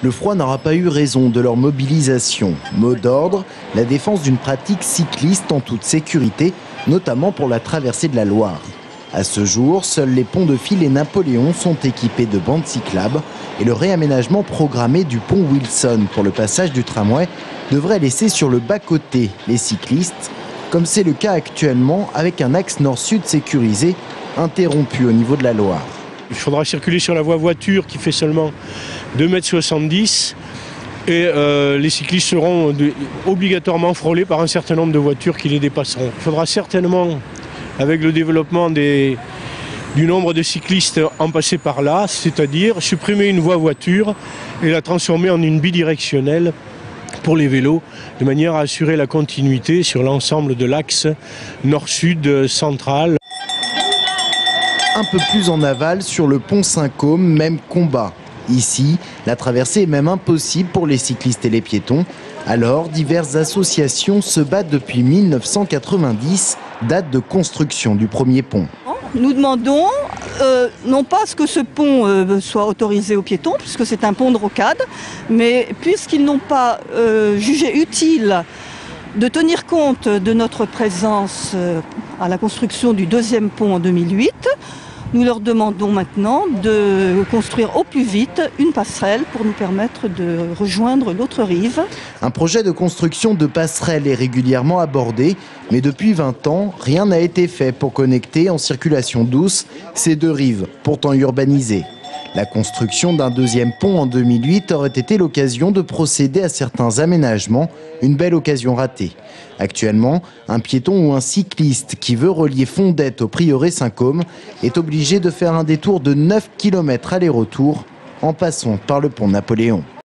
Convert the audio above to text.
Le froid n'aura pas eu raison de leur mobilisation. Mot d'ordre, la défense d'une pratique cycliste en toute sécurité, notamment pour la traversée de la Loire. À ce jour, seuls les ponts de Fil et Napoléon sont équipés de bandes cyclables et le réaménagement programmé du pont Wilson pour le passage du tramway devrait laisser sur le bas-côté les cyclistes, comme c'est le cas actuellement avec un axe nord-sud sécurisé interrompu au niveau de la Loire. Il faudra circuler sur la voie voiture qui fait seulement 2,70 m et les cyclistes seront obligatoirement frôlés par un certain nombre de voitures qui les dépasseront. Il faudra certainement, avec le développement du nombre de cyclistes en passer par là, c'est-à-dire supprimer une voie voiture et la transformer en une bidirectionnelle pour les vélos, de manière à assurer la continuité sur l'ensemble de l'axe nord-sud central. Un peu plus en aval, sur le pont Saint-Côme, même combat. Ici, la traversée est même impossible pour les cyclistes et les piétons. Alors, diverses associations se battent depuis 1990, date de construction du premier pont. Nous demandons non pas à ce que ce pont soit autorisé aux piétons, puisque c'est un pont de rocade, mais puisqu'ils n'ont pas jugé utile de tenir compte de notre présence à la construction du deuxième pont en 2008, nous leur demandons maintenant de construire au plus vite une passerelle pour nous permettre de rejoindre l'autre rive. Un projet de construction de passerelle est régulièrement abordé, mais depuis 20 ans, rien n'a été fait pour connecter en circulation douce ces deux rives, pourtant urbanisées. La construction d'un deuxième pont en 2008 aurait été l'occasion de procéder à certains aménagements, une belle occasion ratée. Actuellement, un piéton ou un cycliste qui veut relier Fondette au prieuré Saint-Côme est obligé de faire un détour de 9 km aller-retour en passant par le pont Napoléon.